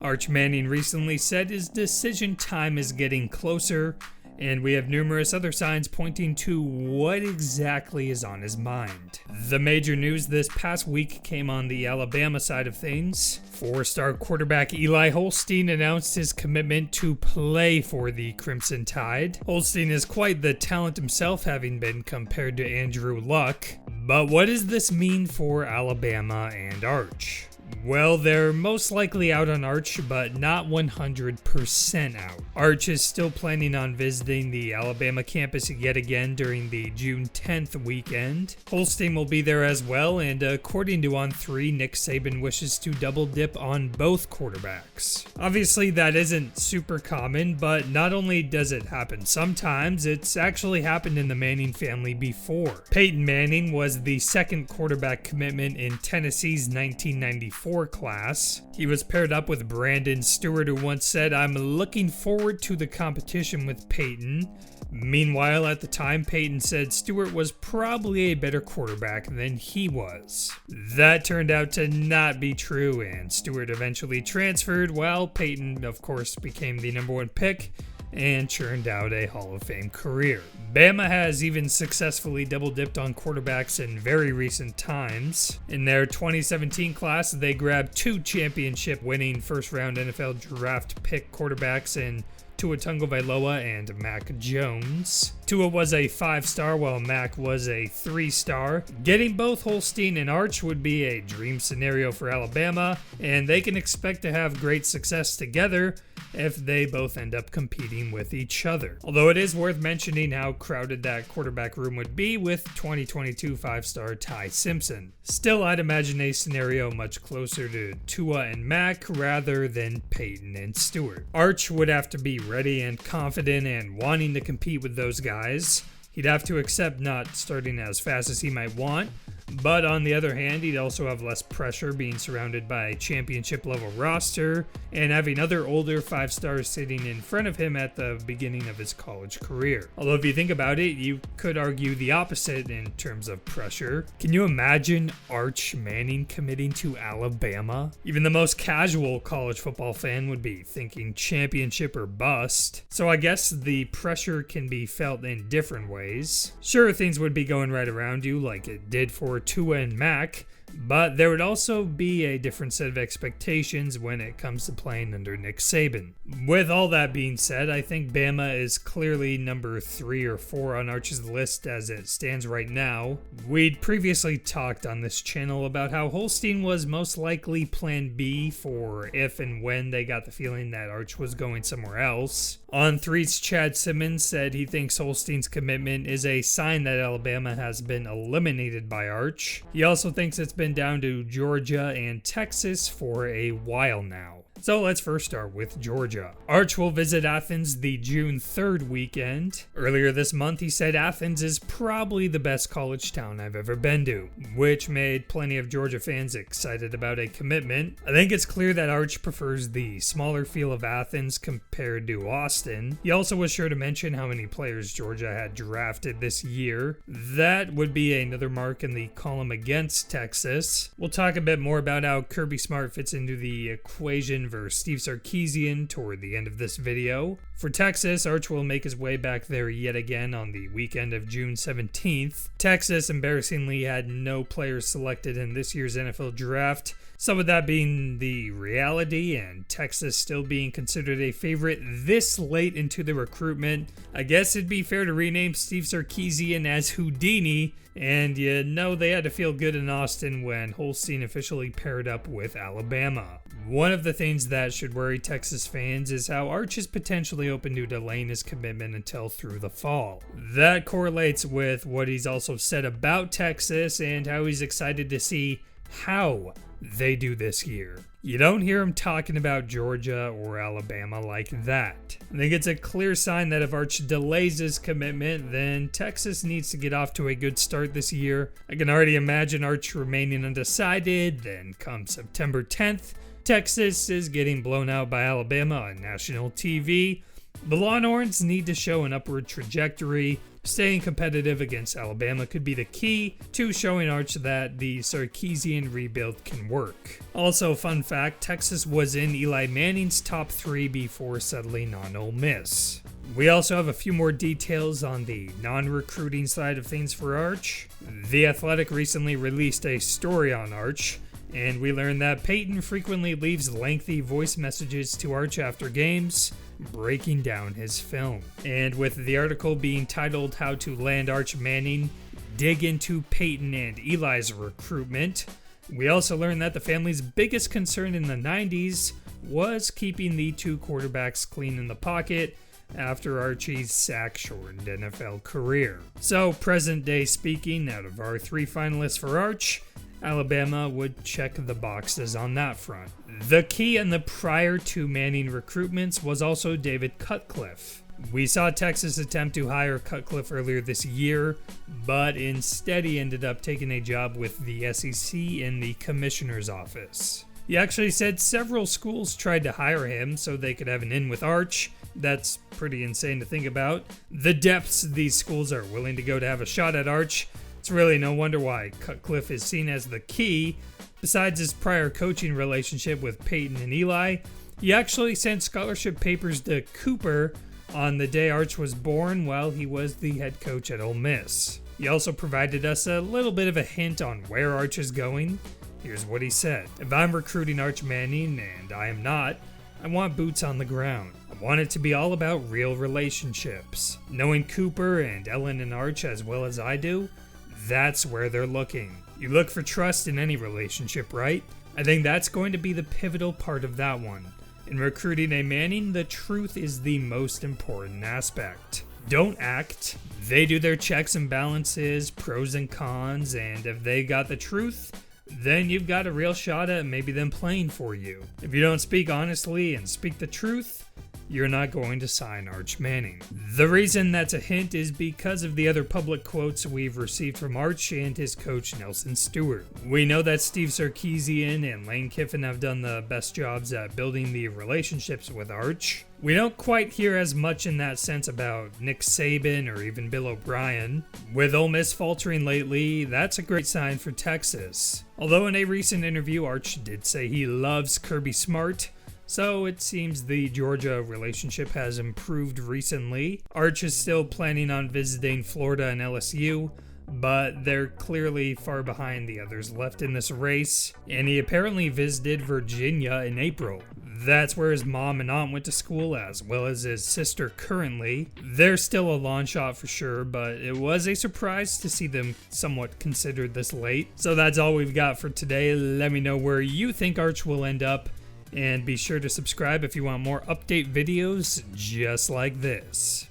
Arch Manning recently said his decision time is getting closer, and we have numerous other signs pointing to what exactly is on his mind. The major news this past week came on the Alabama side of things. Four-star quarterback Eli Holstein announced his commitment to play for the Crimson Tide. Holstein is quite the talent himself, having been compared to Andrew Luck. But what does this mean for Alabama and Arch? Well, they're most likely out on Arch, but not 100% out. Arch is still planning on visiting the Alabama campus yet again during the June 10th weekend. Holstein will be there as well, and according to On3, Nick Saban wishes to double dip on both quarterbacks. Obviously, that isn't super common, but not only does it happen sometimes, it's actually happened in the Manning family before. Peyton Manning was the second quarterback commitment in Tennessee's 1994 class. He was paired up with Brandon Stewart, who once said, "I'm looking forward to the competition with Peyton." Meanwhile, at the time, Peyton said Stewart was probably a better quarterback than he was. That turned out to not be true, and Stewart eventually transferred, while Peyton, of course, became the number one pick and churned out a Hall of Fame career. Bama has even successfully double-dipped on quarterbacks in very recent times. In their 2017 class, they grabbed two championship-winning first-round NFL draft pick quarterbacks in Tua Tagovailoa and Mac Jones. Tua was a 5-star while Mac was a 3-star. Getting both Holstein and Arch would be a dream scenario for Alabama, and they can expect to have great success together if they both end up competing with each other. Although it is worth mentioning how crowded that quarterback room would be with 2022 5-star Ty Simpson. Still, I'd imagine a scenario much closer to Tua and Mac rather than Peyton and Stewart. Arch would have to be ready and confident and wanting to compete with those guys. He'd have to accept not starting as fast as he might want, but on the other hand, he'd also have less pressure being surrounded by a championship-level roster and having other older 5-stars sitting in front of him at the beginning of his college career. Although if you think about it, you could argue the opposite in terms of pressure. Can you imagine Arch Manning committing to Alabama? Even the most casual college football fan would be thinking championship or bust. So I guess the pressure can be felt in different ways. Sure, things would be going right around you like it did for Tua and Mac, but there would also be a different set of expectations when it comes to playing under Nick Saban. With all that being said, I think Bama is clearly number 3 or 4 on Arch's list as it stands right now. We'd previously talked on this channel about how Holstein was most likely plan B for if and when they got the feeling that Arch was going somewhere else. On3's Chad Simmons said he thinks Holstein's commitment is a sign that Alabama has been eliminated by Arch. He also thinks it's been down to Georgia and Texas for a while now. So let's first start with Georgia. Arch will visit Athens the June 3rd weekend. Earlier this month, he said Athens is probably the best college town I've ever been to, which made plenty of Georgia fans excited about a commitment. I think it's clear that Arch prefers the smaller feel of Athens compared to Austin. He also was sure to mention how many players Georgia had drafted this year. That would be another mark in the column against Texas. We'll talk a bit more about how Kirby Smart fits into the equation versus Steve Sarkisian toward the end of this video. For Texas, Arch will make his way back there yet again on the weekend of June 17th. Texas embarrassingly had no players selected in this year's NFL draft, some of that being the reality and Texas still being considered a favorite this late into the recruitment. I guess it'd be fair to rename Steve Sarkisian as Houdini, and you know they had to feel good in Austin when Holstein officially paired up with Alabama. One of the things that should worry Texas fans is how Arch is potentially open to delaying his commitment until through the fall. That correlates with what he's also said about Texas and how he's excited to see how they do this year. You don't hear him talking about Georgia or Alabama like that. I think it's a clear sign that if Arch delays his commitment, then Texas needs to get off to a good start this year. I can already imagine Arch remaining undecided, then come September 10th, Texas is getting blown out by Alabama on national TV, The Longhorns need to show an upward trajectory. Staying competitive against Alabama could be the key to showing Arch that the Sarkisian rebuild can work. Also, fun fact, Texas was in Eli Manning's top 3 before settling on Ole Miss. We also have a few more details on the non-recruiting side of things for Arch. The Athletic recently released a story on Arch, and we learned that Peyton frequently leaves lengthy voice messages to Arch after games, breaking down his film. And with the article being titled How to Land Arch Manning, dig into Peyton and Eli's recruitment, we also learned that the family's biggest concern in the 90s was keeping the two quarterbacks clean in the pocket after Archie's sack-shortened NFL career. So, present day speaking, out of our 3 finalists for Arch, Alabama would check the boxes on that front. The key in the prior 2 Manning recruitments was also David Cutcliffe. We saw Texas attempt to hire Cutcliffe earlier this year, but instead he ended up taking a job with the SEC in the commissioner's office. He actually said several schools tried to hire him so they could have an in with Arch. That's pretty insane to think about. The depths these schools are willing to go to have a shot at Arch. It's really no wonder why Cutcliffe is seen as the key. Besides his prior coaching relationship with Peyton and Eli, he actually sent scholarship papers to Cooper on the day Arch was born while he was the head coach at Ole Miss. He also provided us a little bit of a hint on where Arch is going. Here's what he said. If I'm recruiting Arch Manning, and I am not, I want boots on the ground. I want it to be all about real relationships. Knowing Cooper and Ellen and Arch as well as I do, that's where they're looking. You look for trust in any relationship, right? I think that's going to be the pivotal part of that one. In recruiting a Manning, the truth is the most important aspect. Don't act. They do their checks and balances, pros and cons, and if they got the truth, then you've got a real shot at maybe them playing for you. If you don't speak honestly and speak the truth, you're not going to sign Arch Manning. The reason that's a hint is because of the other public quotes we've received from Arch and his coach Nelson Stewart. We know that Steve Sarkisian and Lane Kiffin have done the best jobs at building the relationships with Arch. We don't quite hear as much in that sense about Nick Saban or even Bill O'Brien. With Ole Miss faltering lately, that's a great sign for Texas. Although in a recent interview, Arch did say he loves Kirby Smart, so it seems the Georgia relationship has improved recently. Arch is still planning on visiting Florida and LSU, but they're clearly far behind the others left in this race, and he apparently visited Virginia in April. That's where his mom and aunt went to school, as well as his sister currently. They're still a long shot for sure, but it was a surprise to see them somewhat considered this late. So that's all we've got for today. Let me know where you think Arch will end up, and be sure to subscribe if you want more update videos just like this.